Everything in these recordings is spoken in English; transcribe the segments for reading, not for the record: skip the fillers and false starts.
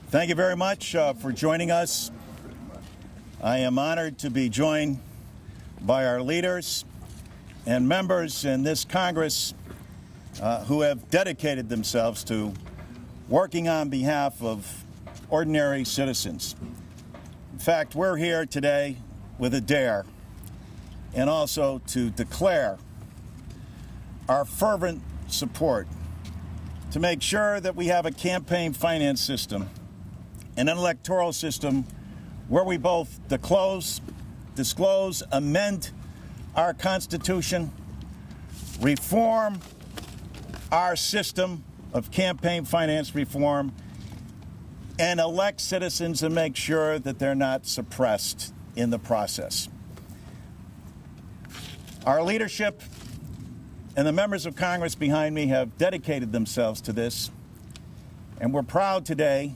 Thank you very much for joining us. I am honored to be joined by our leaders and members in this Congress who have dedicated themselves to working on behalf of ordinary citizens. In fact, we're here today with a D.A.R.E. and also to declare our fervent support to make sure that we have a campaign finance system and an electoral system where we both disclose, amend our Constitution, reform our system of campaign finance reform, and elect citizens and make sure that they're not suppressed in the process. Our leadership and the members of Congress behind me have dedicated themselves to this, and we're proud today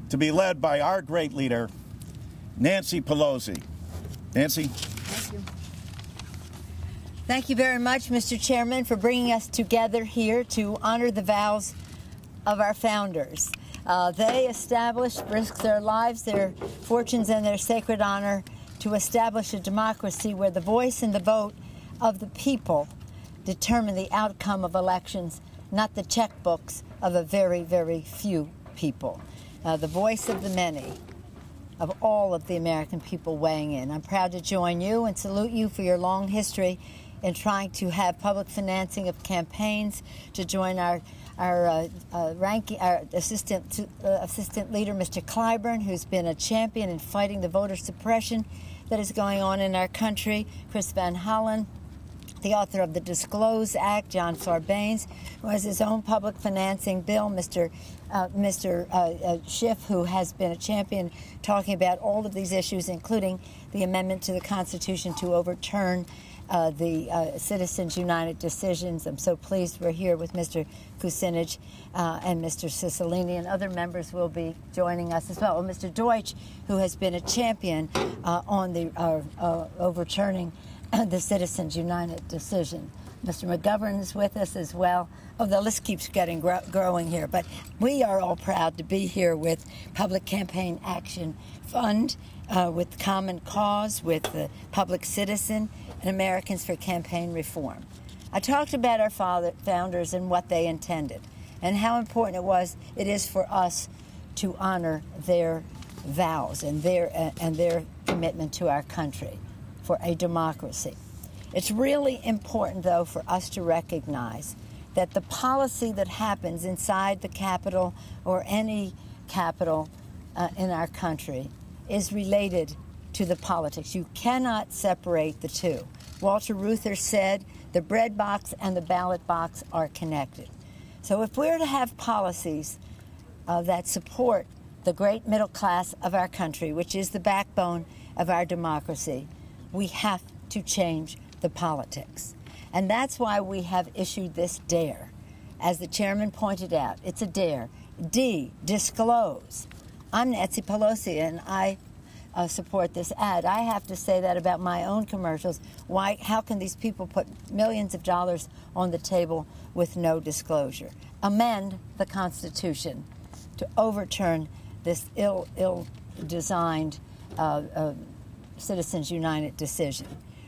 to be led by our great leader, Nancy Pelosi. Nancy? Thank you. Thank you very much, Mr. Chairman, for bringing us together here to honor the vows of our founders. They established, risked their lives, their fortunes, and their sacred honor to establish a democracy where the voice and the vote of the people determine the outcome of elections, not the checkbooks of a very, very few people. The voice of the many, of all of the American people weighing in. I'm proud to join you and salute you for your long history in trying to have public financing of campaigns, to join our assistant leader, Mr. Clyburn, who's been a champion in fighting the voter suppression that is going on in our country, Chris Van Hollen, the author of the Disclose Act, John Sarbanes, who has his own public financing bill, Mr. Schiff, who has been a champion talking about all of these issues, including the amendment to the Constitution to overturn the Citizens United decisions. I'm so pleased we're here with Mr. Kucinich and Mr. Cicilline, and other members will be joining us as well. Mr. Deutsch, who has been a champion on the overturning the Citizens United decision. Mr. McGovern is with us as well. Oh, the list keeps getting growing here. But we are all proud to be here with Public Campaign Action Fund, with Common Cause, with the Public Citizen, and Americans for Campaign Reform. I talked about our founders and what they intended, and how important it is for us to honor their vows and their commitment to our country, for a democracy. It's really important, though, for us to recognize that the policy that happens inside the Capitol or any Capitol in our country is related to the politics. You cannot separate the two. Walter Reuther said the bread box and the ballot box are connected. So if we're to have policies that support the great middle class of our country, which is the backbone of our democracy, we have to change the politics. And that's why we have issued this D.A.R.E. As the chairman pointed out, it's a D.A.R.E. D, disclose. I'm Nancy Pelosi, and I support this ad. I have to say that about my own commercials. How can these people put millions of dollars on the table with no disclosure? Amend the Constitution to overturn this ill-designed Citizens United decision.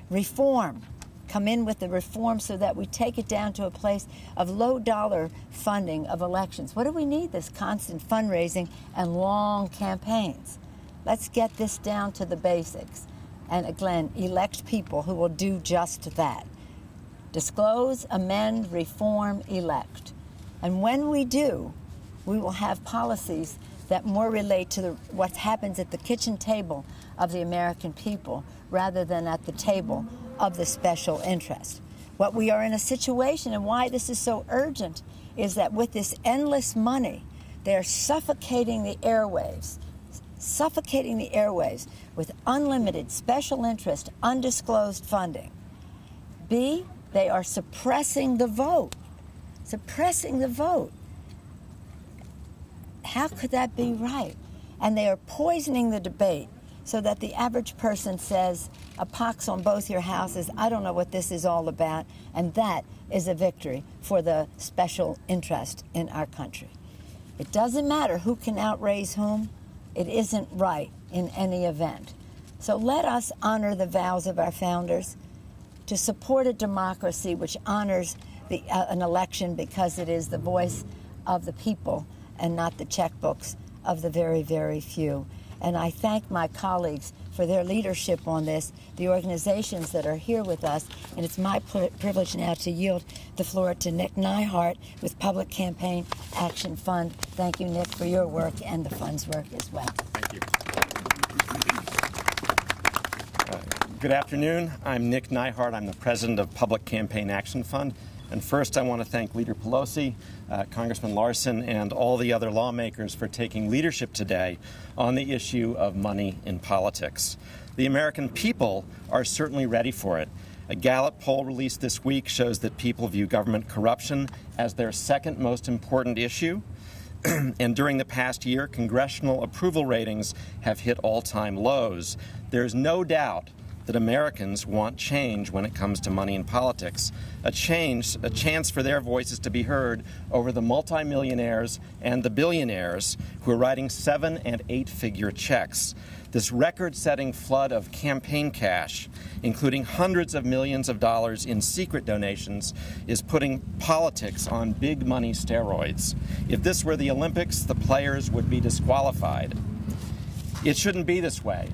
Reform. Come in with the reform so that we take it down to a place of low-dollar funding of elections. What do we need? This constant fundraising and long campaigns. Let's get this down to the basics. And again, elect people who will do just that. Disclose, amend, reform, elect. And when we do, we will have policies that more relate to what happens at the kitchen table of the American people rather than at the table of the special interest. What we are in a situation, and why this is so urgent, is that with this endless money, they're suffocating the airwaves with unlimited special interest, undisclosed funding. B, they are suppressing the vote. How could that be right? And they are poisoning the debate so that the average person says, a pox on both your houses, I don't know what this is all about, and that is a victory for the special interest in our country. It doesn't matter who can outraise whom. It isn't right in any event. So let us honor the vows of our founders to support a democracy which honors an election because it is the voice of the people and not the checkbooks of the very, very few. And I thank my colleagues for their leadership on this, the organizations that are here with us. And it's my privilege now to yield the floor to Nick Neihart with Public Campaign Action Fund. Thank you, Nick, for your work and the fund's work as well. Thank you. Good afternoon. I'm Nick Neihart. I'm the president of Public Campaign Action Fund. And first, I want to thank Leader Pelosi, Congressman Larson, and all the other lawmakers for taking leadership today on the issue of money in politics. The American people are certainly ready for it. A Gallup poll released this week shows that people view government corruption as their second most important issue. And during the past year, congressional approval ratings have hit all-time lows. There's no doubt that Americans want change when it comes to money in politics, a chance for their voices to be heard over the multimillionaires and the billionaires who are writing 7- and 8-figure checks. This record-setting flood of campaign cash, including hundreds of millions of dollars in secret donations, is putting politics on big money steroids. If this were the Olympics, the players would be disqualified. It shouldn't be this way.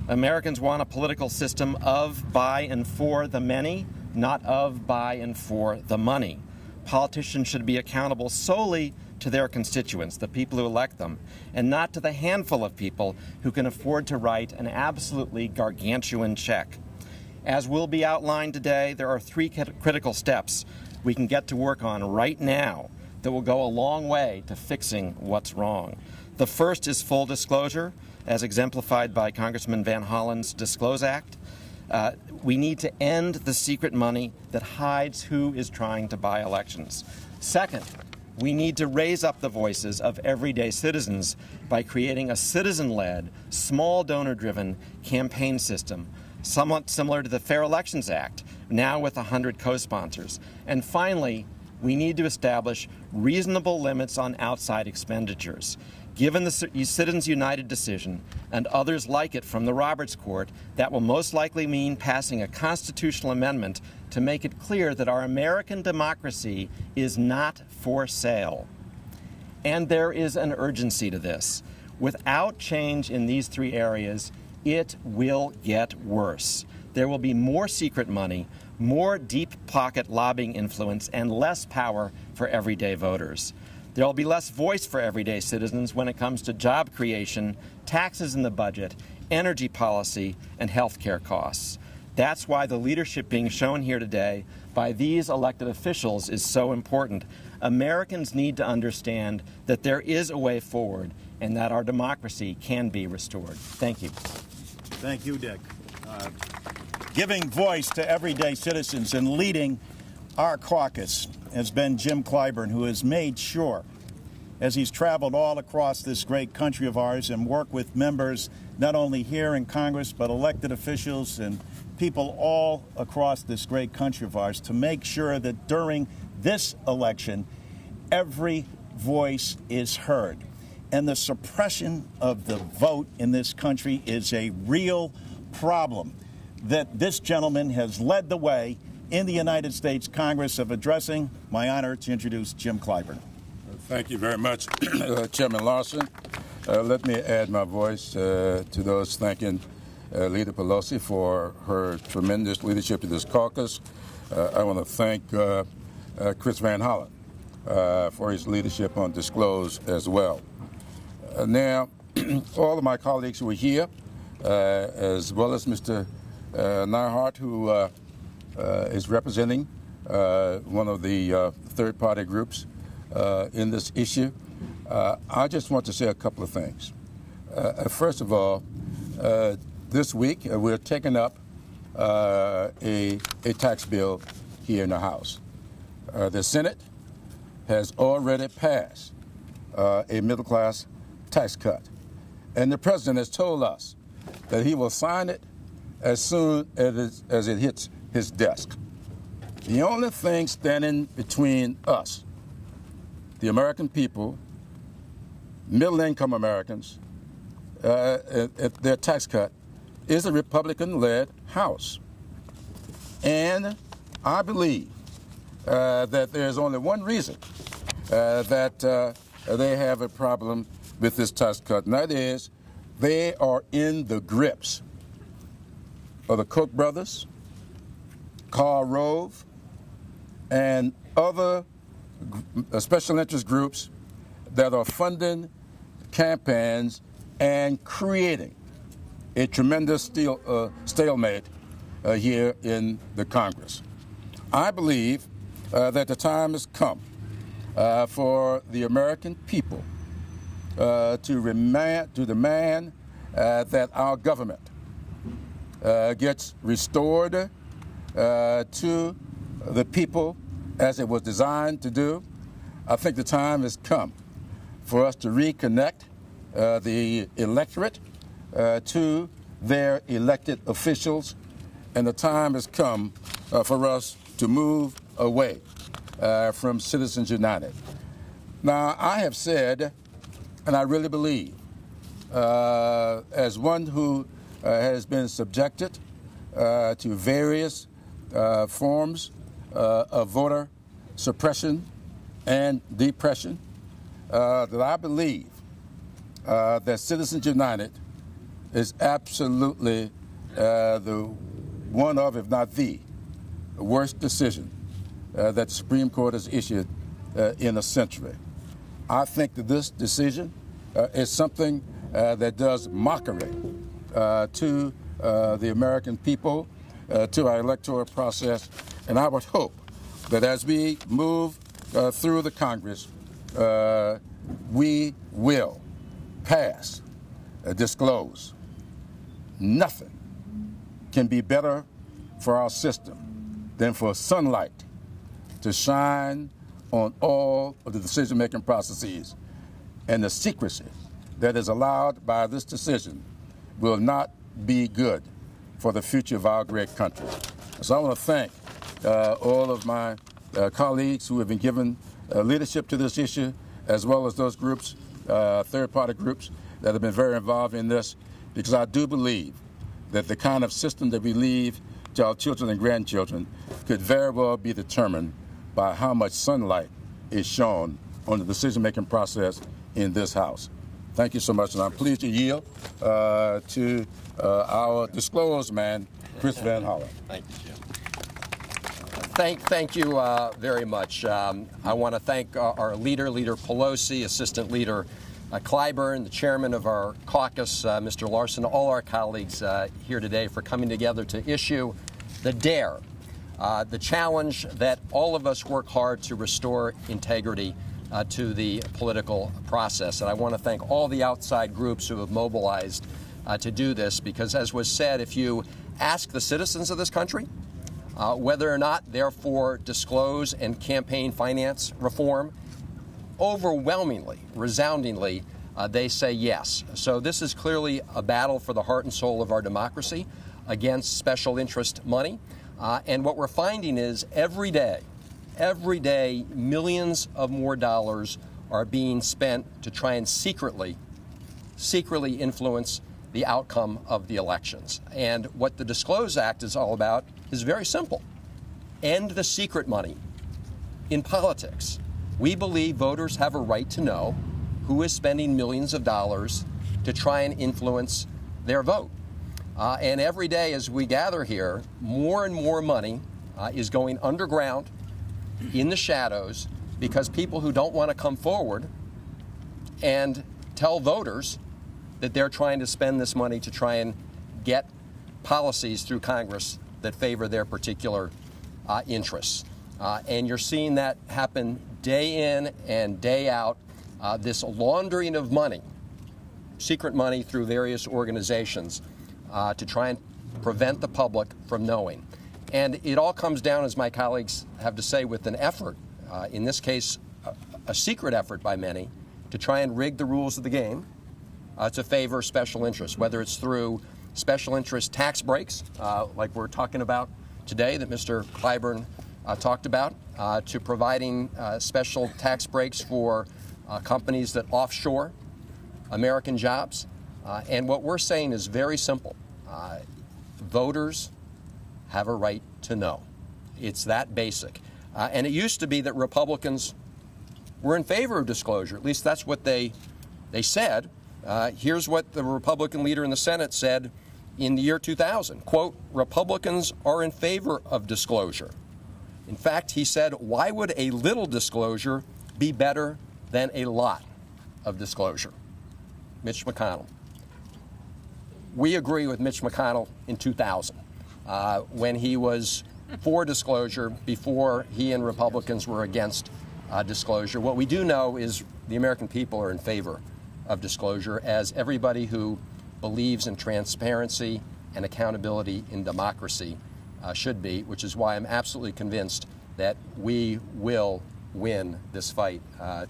Americans want a political system of, by, and for the many, not of, by, and for the money. Politicians should be accountable solely to their constituents, the people who elect them, and not to the handful of people who can afford to write an absolutely gargantuan check. As will be outlined today, there are 3 critical steps we can get to work on right now that will go a long way to fixing what's wrong. The first is full disclosure, as exemplified by Congressman Van Hollen's Disclose Act. We need to end the secret money that hides who is trying to buy elections. Second, we need to raise up the voices of everyday citizens by creating a citizen-led, small donor-driven campaign system, somewhat similar to the Fair Elections Act, now with 100 co-sponsors. And finally, we need to establish reasonable limits on outside expenditures. Given the Citizens United decision and others like it from the Roberts Court, that will most likely mean passing a constitutional amendment to make it clear that our American democracy is not for sale. And there is an urgency to this. Without change in these 3 areas, it will get worse. There will be more secret money, more deep-pocket lobbying influence, and less power for everyday voters. There will be less voice for everyday citizens when it comes to job creation, taxes in the budget, energy policy, and health care costs. That's why the leadership being shown here today by these elected officials is so important. Americans need to understand that there is a way forward and that our democracy can be restored. Thank you. Thank you, Dick. Giving voice to everyday citizens and leading our caucus has been Jim Clyburn, who has made sure, as he's traveled all across this great country of ours and worked with members not only here in Congress, but elected officials and people all across this great country of ours, to make sure that during this election, every voice is heard. And the suppression of the vote in this country is a real problem that this gentleman has led the way in the United States Congress of addressing. My honor to introduce Jim Clyburn. Thank you very much, Chairman Larson. Let me add my voice to those thanking Leader Pelosi for her tremendous leadership to this caucus. I want to thank Chris Van Hollen for his leadership on Disclose as well. Now, all of my colleagues who are here, as well as Mr. Neihart, who is representing one of the third-party groups in this issue. I just want to say a couple of things. First of all, this week we're taking up a tax bill here in the House. The Senate has already passed a middle-class tax cut, and the President has told us that he will sign it as soon as it hits his desk. The only thing standing between us, the American people, middle-income Americans, their tax cut, is a Republican-led House. And I believe that there's only one reason that they have a problem with this tax cut, and that is they are in the grips of the Koch brothers, Karl Rove, and other special interest groups that are funding campaigns and creating a tremendous stalemate here in the Congress. I believe that the time has come for the American people to demand that our government gets restored to the people as it was designed to do. I think the time has come for us to reconnect the electorate to their elected officials, and the time has come for us to move away from Citizens United. Now, I have said, and I really believe, as one who has been subjected to various forms of voter suppression and depression, that I believe that Citizens United is absolutely the one of, if not the worst decision that the Supreme Court has issued in a century. I think that this decision is something that does mockery to the American people, to our electoral process, and I would hope that as we move through the Congress, we will pass, disclose. Nothing can be better for our system than for sunlight to shine on all of the decision-making processes, and the secrecy that is allowed by this decision will not be good for the future of our great country. So I want to thank all of my colleagues who have been given leadership to this issue, as well as those groups, third-party groups that have been very involved in this, because I do believe that the kind of system that we leave to our children and grandchildren could very well be determined by how much sunlight is shown on the decision-making process in this House. Thank you so much, and I'm pleased to yield to our Disclose man, Chris Van Hollen. Thank you, Jim. Thank you very much. I want to thank our leader, Leader Pelosi, Assistant Leader Clyburn, the chairman of our caucus, Mr. Larson, all our colleagues here today for coming together to issue the D.A.R.E, the challenge that all of us work hard to restore integrity to the political process. And I want to thank all the outside groups who have mobilized to do this, because as was said, if you ask the citizens of this country whether or not they're for disclose and campaign finance reform, overwhelmingly, resoundingly, they say yes. So this is clearly a battle for the heart and soul of our democracy against special interest money. And what we're finding is every day, millions of more dollars are being spent to try and secretly influence the outcome of the elections. And what the Disclose Act is all about is very simple. End the secret money in politics. We believe voters have a right to know who is spending millions of dollars to try and influence their vote. And every day as we gather here, more and more money is going underground in the shadows, because people who don't want to come forward and tell voters that they're trying to spend this money to try and get policies through Congress that favor their particular interests. And you're seeing that happen day in and day out, this laundering of money, secret money through various organizations to try and prevent the public from knowing. And it all comes down, as my colleagues have to say, with an effort, in this case, a secret effort by many, to try and rig the rules of the game to favor special interests, whether it's through special interest tax breaks, like we're talking about today that Mr. Clyburn talked about, to providing special tax breaks for companies that offshore American jobs. And what we're saying is very simple. Voters have a right to know. It's that basic. And it used to be that Republicans were in favor of disclosure. At least that's what they said. Here's what the Republican leader in the Senate said in the year 2000. Quote, Republicans are in favor of disclosure. In fact, he said, why would a little disclosure be better than a lot of disclosure? Mitch McConnell. We agree with Mitch McConnell in 2000 when he was for disclosure before he and Republicans were against disclosure. What we do know is the American people are in favor of disclosure, as everybody who believes in transparency and accountability in democracy should be, which is why I'm absolutely convinced that we will win this fight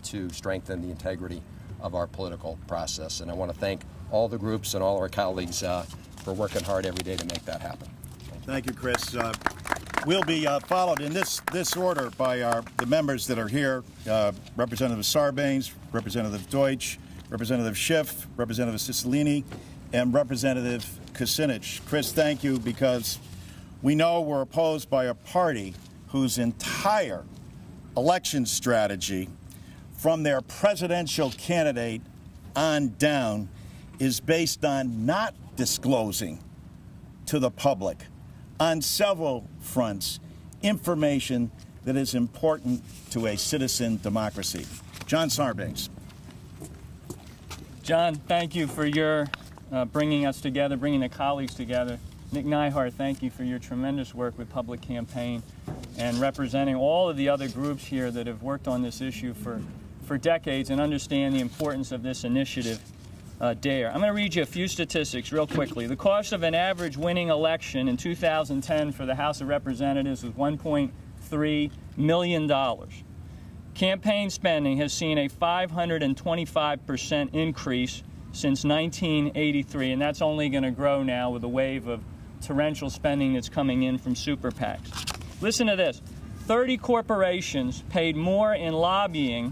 to strengthen the integrity of our political process. And I want to thank all the groups and all our colleagues for working hard every day to make that happen. Thank you, Chris. We'll be followed in this order by the members that are here, Representative Sarbanes, Representative Deutsch, Representative Schiff, Representative Cicilline, and Representative Kucinich. Chris, thank you, because we know we're opposed by a party whose entire election strategy, from their presidential candidate on down, is based on not disclosing to the public on several fronts information that is important to a citizen democracy. John Sarbanes. John, thank you for your bringing us together, bringing the colleagues together. Nick Neihart, thank you for your tremendous work with Public Campaign and representing all of the other groups here that have worked on this issue for decades and understand the importance of this initiative, D.A.R.E. I'm going to read you a few statistics real quickly. The cost of an average winning election in 2010 for the House of Representatives was $1.3 million. Campaign spending has seen a 525% increase since 1983, and that's only going to grow now with a wave of torrential spending that's coming in from super PACs. Listen to this. 30 corporations paid more in lobbying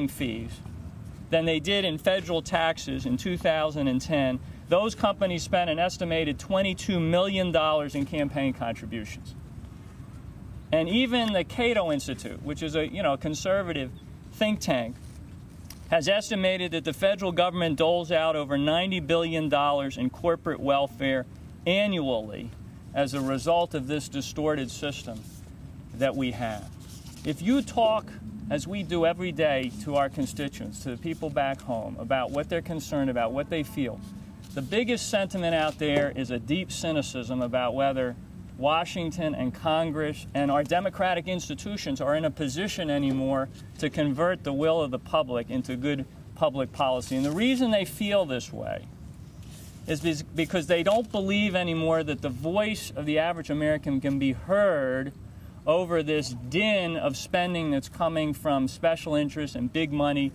fees than they did in federal taxes in 2010. Those companies spent an estimated $22 million in campaign contributions. And even the Cato Institute, which is a conservative think tank, has estimated that the federal government doles out over $90 billion in corporate welfare annually as a result of this distorted system that we have. If you talk, as we do every day, to our constituents, to the people back home, about what they're concerned about, what they feel, the biggest sentiment out there is a deep cynicism about whether Washington and Congress and our democratic institutions are in a position anymore to convert the will of the public into good public policy. And the reason they feel this way is because they don't believe anymore that the voice of the average American can be heard over this din of spending that's coming from special interests and big money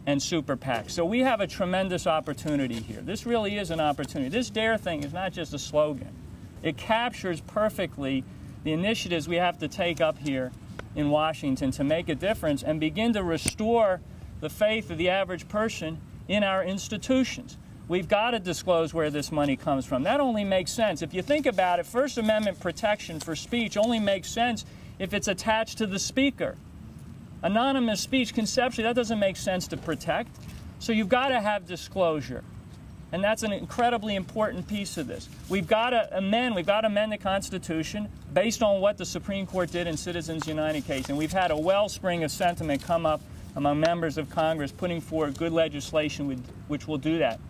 and super PACs. So we have a tremendous opportunity here. This really is an opportunity. This D.A.R.E. thing is not just a slogan. It captures perfectly the initiatives we have to take up here in Washington to make a difference and begin to restore the faith of the average person in our institutions. We've got to disclose where this money comes from. That only makes sense. If you think about it, First Amendment protection for speech only makes sense if it's attached to the speaker. Anonymous speech, conceptually, that doesn't make sense to protect. So you've got to have disclosure. And that's an incredibly important piece of this. We've got to amend the Constitution based on what the Supreme Court did in Citizens United case. And we've had a wellspring of sentiment come up among members of Congress putting forward good legislation which will do that.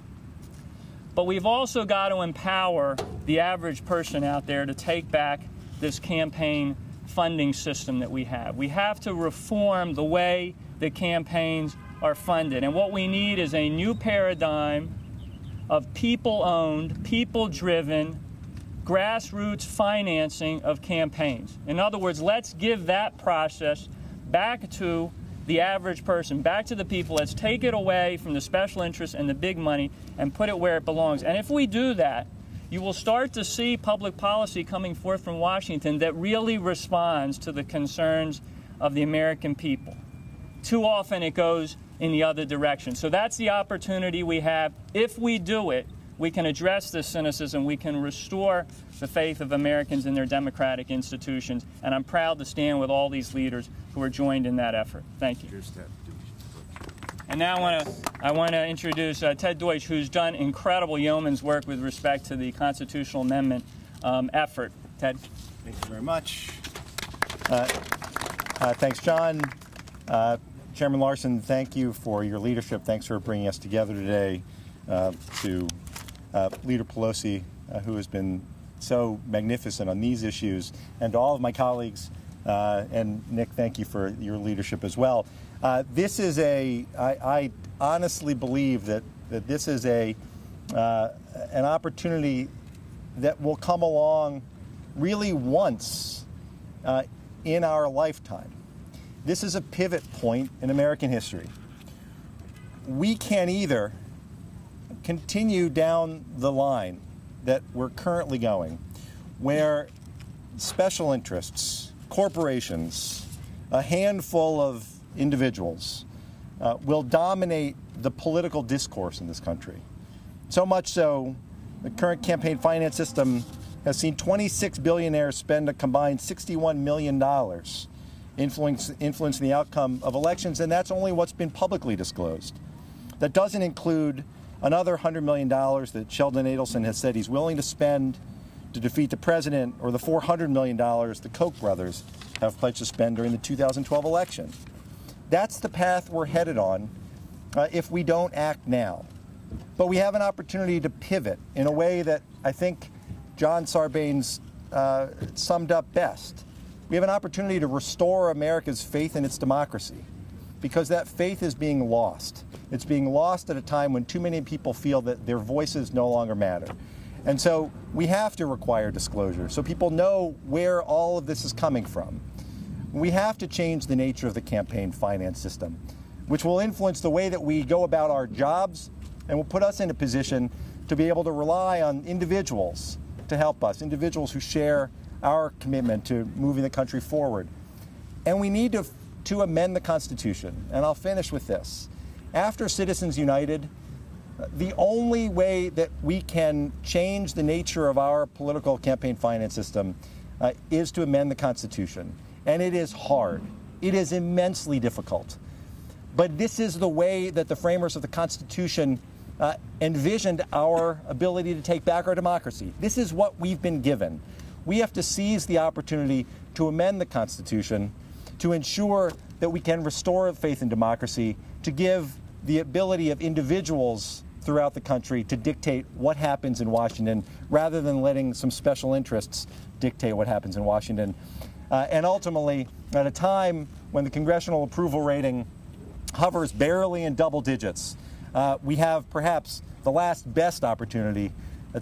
But we've also got to empower the average person out there to take back this campaign funding system that we have. We have to reform the way that campaigns are funded. And what we need is a new paradigm of people-owned, people-driven, grassroots financing of campaigns. In other words, let's give that process back to the average person, back to the people. Let's take it away from the special interests and the big money and put it where it belongs. And if we do that, you will start to see public policy coming forth from Washington that really responds to the concerns of the American people. Too often it goes in the other direction. So that's the opportunity we have. If we do it, we can address this cynicism. We can restore the faith of Americans in their democratic institutions. And I'm proud to stand with all these leaders who are joined in that effort. Thank you. And now I want to introduce Ted Deutsch, who's done incredible yeoman's work with respect to the constitutional amendment effort. Ted. Thank you very much. Thanks, John. Chairman Larson, thank you for your leadership. Thanks for bringing us together today. To Leader Pelosi, who has been so magnificent on these issues, and to all of my colleagues, and Nick, thank you for your leadership as well. This is I honestly believe that this is an opportunity that will come along really once in our lifetime. This is a pivot point in American history. We can either continue down the line that we're currently going, where special interests, corporations, a handful of individuals will dominate the political discourse in this country. So much so, the current campaign finance system has seen 26 billionaires spend a combined $61 million influencing the outcome of elections, and that's only what's been publicly disclosed. That doesn't include another $100 million that Sheldon Adelson has said he's willing to spend to defeat the president, or the $400 million the Koch brothers have pledged to spend during the 2012 election. That's the path we're headed on if we don't act now. But we have an opportunity to pivot in a way that I think John Sarbanes summed up best. We have an opportunity to restore America's faith in its democracy, because that faith is being lost. It's being lost at a time when too many people feel that their voices no longer matter. And so we have to require disclosure so people know where all of this is coming from. We have to change the nature of the campaign finance system, which will influence the way that we go about our jobs and will put us in a position to be able to rely on individuals to help us, individuals who share our commitment to moving the country forward. And we need to amend the Constitution. And I'll finish with this. After Citizens United, the only way that we can change the nature of our political campaign finance system is to amend the Constitution. And it is hard. It is immensely difficult. But this is the way that the framers of the Constitution envisioned our ability to take back our democracy. This is what we've been given. We have to seize the opportunity to amend the Constitution to ensure that we can restore faith in democracy, to give the ability of individuals throughout the country to dictate what happens in Washington, rather than letting some special interests dictate what happens in Washington. And ultimately, at a time when the congressional approval rating hovers barely in double digits, we have perhaps the last best opportunity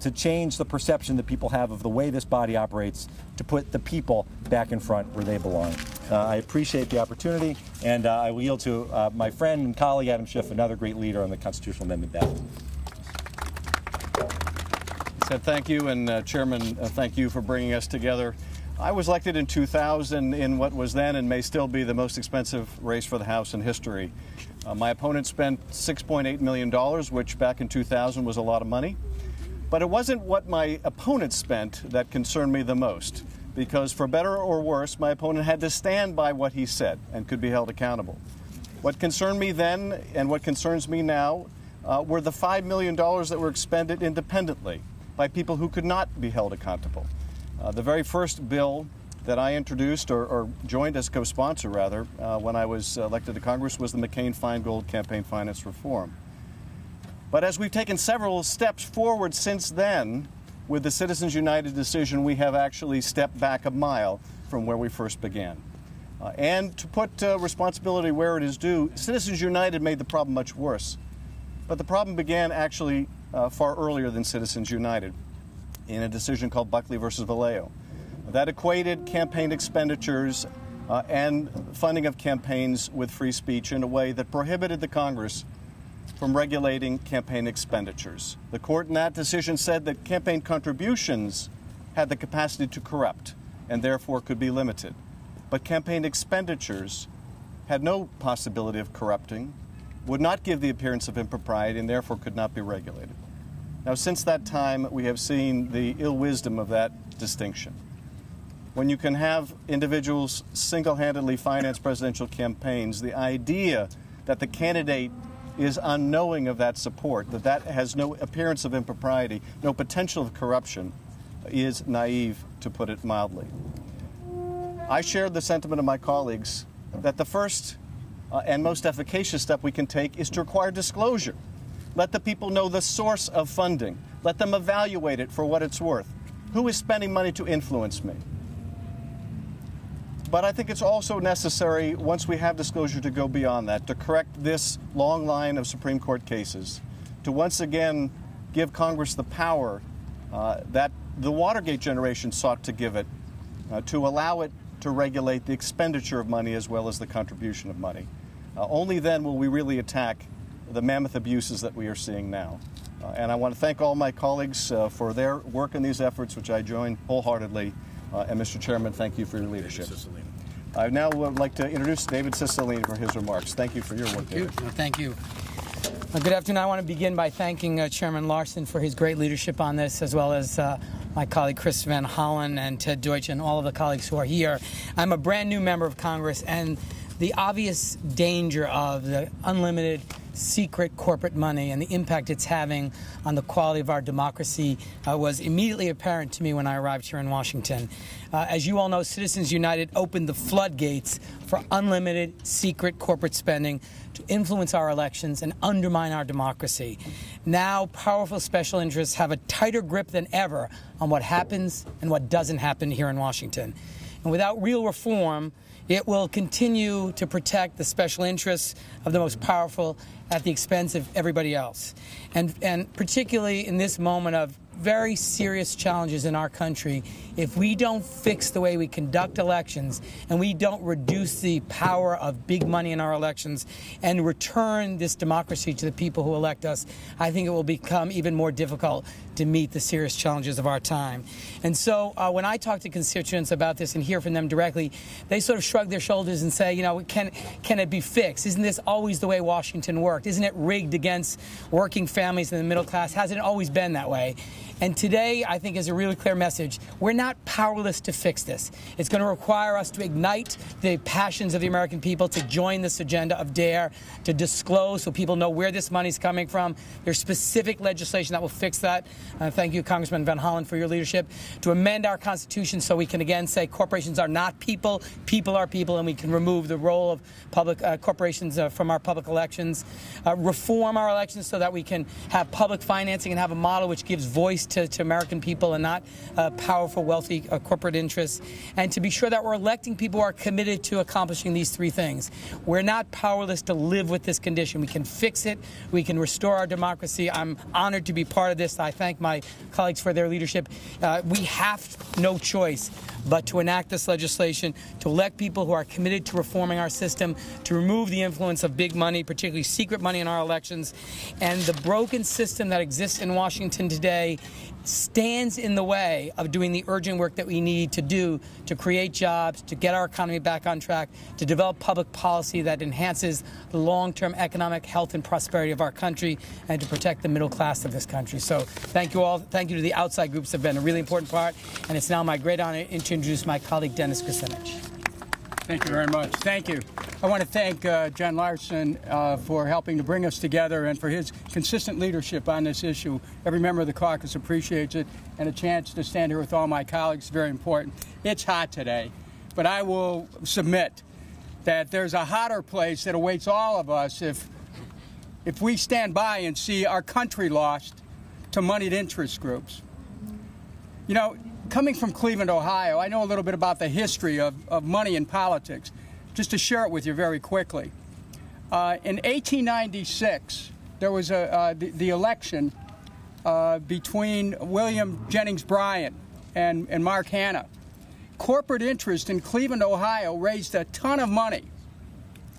to change the perception that people have of the way this body operates, to put the people back in front where they belong. I appreciate the opportunity, and I will yield to my friend and colleague Adam Schiff, another great leader on the constitutional amendment battle. Ted, thank you, and Chairman, thank you for bringing us together. I was elected in 2000 in what was then and may still be the most expensive race for the House in history. My opponent spent $6.8 million, which back in 2000 was a lot of money. But it wasn't what my opponent spent that concerned me the most, because for better or worse, my opponent had to stand by what he said and could be held accountable. What concerned me then and what concerns me now were the $5 million that were expended independently by people who could not be held accountable. The very first bill that I introduced, or joined as co-sponsor rather, when I was elected to Congress, was the McCain-Feingold campaign finance reform. But as we've taken several steps forward since then, with the Citizens United decision, we have actually stepped back a mile from where we first began. And to put responsibility where it is due, Citizens United made the problem much worse. But the problem began actually far earlier than Citizens United, in a decision called Buckley versus Vallejo. That equated campaign expenditures and funding of campaigns with free speech in a way that prohibited the Congress from regulating campaign expenditures. The court in that decision said that campaign contributions had the capacity to corrupt and therefore could be limited. But campaign expenditures had no possibility of corrupting would not give the appearance of impropriety and therefore could not be regulated. Now, since that time, we have seen the ill wisdom of that distinction. When you can have individuals single-handedly finance presidential campaigns, the idea that the candidate is unknowing of that support, that has no appearance of impropriety, no potential of corruption, is naive, to put it mildly. I shared the sentiment of my colleagues that the first and most efficacious step we can take is to require disclosure. Let the people know the source of funding. Let them evaluate it for what it's worth. Who is spending money to influence me? But I think it's also necessary, once we have disclosure, to go beyond that, to correct this long line of Supreme Court cases, to once again give Congress the power that the Watergate generation sought to give it, to allow it to regulate the expenditure of money as well as the contribution of money. Only then will we really attack the mammoth abuses that we are seeing now. And I want to thank all my colleagues for their work in these efforts, which I join wholeheartedly. And Mr. Chairman, thank you for your leadership. I now would like to introduce David Cicilline for his remarks. Thank you for your work, David. Thank you. Good afternoon. I want to begin by thanking Chairman Larson for his great leadership on this, as well as my colleague Chris Van Hollen and Ted Deutsch and all of the colleagues who are here. I'm a brand new member of Congress, and the obvious danger of the unlimited secret corporate money and the impact it's having on the quality of our democracy was immediately apparent to me when I arrived here in Washington. As you all know, Citizens United opened the floodgates for unlimited secret corporate spending to influence our elections and undermine our democracy. Now, powerful special interests have a tighter grip than ever on what happens and what doesn't happen here in Washington. And without real reform, it will continue to protect the special interests of the most powerful at the expense of everybody else. And particularly in this moment of very serious challenges in our country, if we don't fix the way we conduct elections and we don't reduce the power of big money in our elections and return this democracy to the people who elect us, I think it will become even more difficult to meet the serious challenges of our time. And so when I talk to constituents about this and hear from them directly, they sort of shrug their shoulders and say, you know, can it be fixed? Isn't this always the way Washington worked? Isn't it rigged against working families and the middle class? Hasn't it always been that way? And today, I think, is a really clear message. We're not powerless to fix this. It's going to require us to ignite the passions of the American people, to join this agenda of D.A.R.E, to disclose so people know where this money's coming from. There's specific legislation that will fix that. Thank you, Congressman Van Hollen, for your leadership. To amend our Constitution so we can again say corporations are not people, people are people, and we can remove the role of public corporations from our public elections. Reform our elections so that we can have public financing and have a model which gives voice to American people and not powerful, wealthy corporate interests, and to be sure that we're electing people who are committed to accomplishing these three things. We're not powerless to live with this condition. We can fix it. We can restore our democracy. I'm honored to be part of this. I thank my colleagues for their leadership. We have no choice but to enact this legislation, to elect people who are committed to reforming our system, to remove the influence of big money, particularly secret money in our elections. And the broken system that exists in Washington today stands in the way of doing the urgent work that we need to do to create jobs, to get our economy back on track, to develop public policy that enhances the long-term economic health and prosperity of our country, and to protect the middle class of this country. So thank you all. Thank you to the outside groups that have been a really important part. And it's now my great honor to introduce my colleague, Dennis Kucinich. Thank you very much. Thank you. I want to thank John Larson for helping to bring us together and for his consistent leadership on this issue. Every member of the caucus appreciates it, and a chance to stand here with all my colleagues is very important. It's hot today, but I will submit that there's a hotter place that awaits all of us if we stand by and see our country lost to moneyed interest groups. You know, coming from Cleveland, Ohio, I know a little bit about the history of money in politics. Just to share it with you very quickly. In 1896, there was the election between William Jennings Bryan and Mark Hanna. Corporate interest in Cleveland, Ohio raised a ton of money.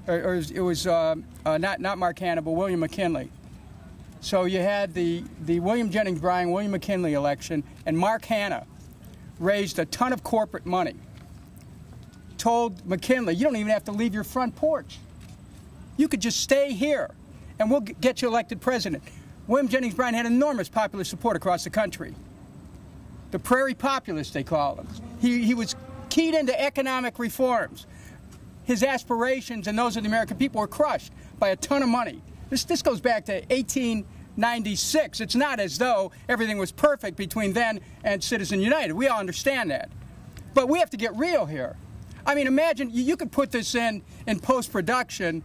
It was not Mark Hanna, but William McKinley. So you had the William Jennings Bryan, William McKinley election, and Mark Hanna raised a ton of corporate money. Told McKinley, you don't even have to leave your front porch. You could just stay here and we'll get you elected president. William Jennings Bryan had enormous popular support across the country. The prairie populist, they call him. He was keyed into economic reforms. His aspirations and those of the American people were crushed by a ton of money. This goes back to 1896. It's not as though everything was perfect between then and Citizens United. We all understand that. But we have to get real here. I mean, imagine you could put this in post-production.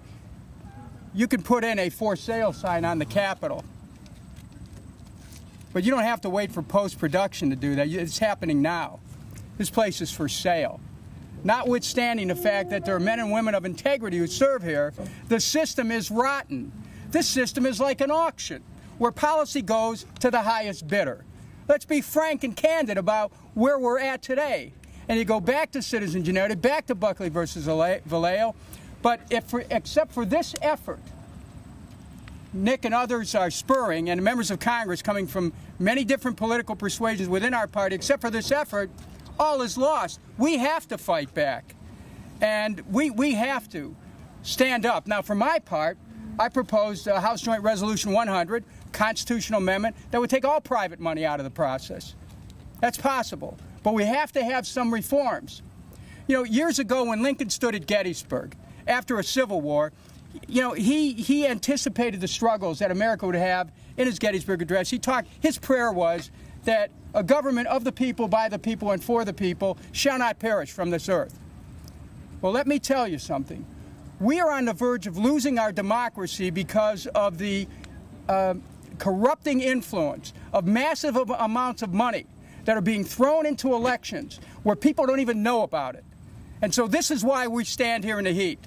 You could put in a for sale sign on the Capitol. But you don't have to wait for post-production to do that. It's happening now. This place is for sale. Notwithstanding the fact that there are men and women of integrity who serve here, the system is rotten. This system is like an auction where policy goes to the highest bidder. Let's be frank and candid about where we're at today. And you go back to Citizens United, back to Buckley versus Vallejo. But except for this effort, Nick and others are spurring, and members of Congress coming from many different political persuasions within our party, except for this effort, all is lost. We have to fight back. And we have to stand up. Now, for my part, I proposed House Joint Resolution 100, constitutional amendment, that would take all private money out of the process. That's possible. But we have to have some reforms. You know, years ago when Lincoln stood at Gettysburg, after a Civil War, you know, he anticipated the struggles that America would have in his Gettysburg Address. His prayer was that a government of the people, by the people, and for the people shall not perish from this earth. Well, let me tell you something. We are on the verge of losing our democracy because of the corrupting influence of massive amounts of money that are being thrown into elections where people don't even know about it. And so this is why we stand here in the heat.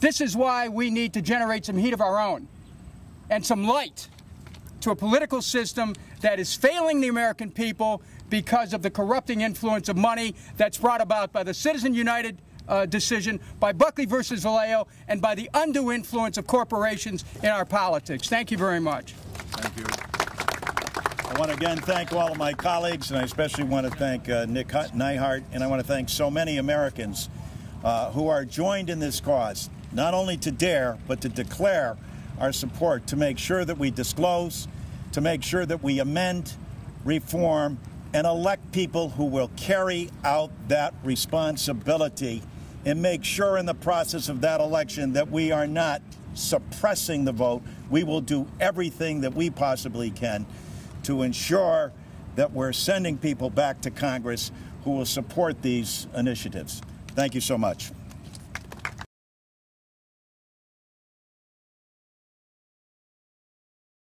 This is why we need to generate some heat of our own and some light to a political system that is failing the American people because of the corrupting influence of money that's brought about by the Citizens United decision, by Buckley versus Vallejo, and by the undue influence of corporations in our politics. Thank you very much. Thank you. I want to again thank all of my colleagues, and I especially want to thank Nick Neihart, and I want to thank so many Americans who are joined in this cause, not only to dare, but to declare our support to make sure that we disclose, to make sure that we amend, reform, and elect people who will carry out that responsibility and make sure in the process of that election that we are not suppressing the vote. We will do everything that we possibly can to ensure that we're sending people back to Congress who will support these initiatives. Thank you so much.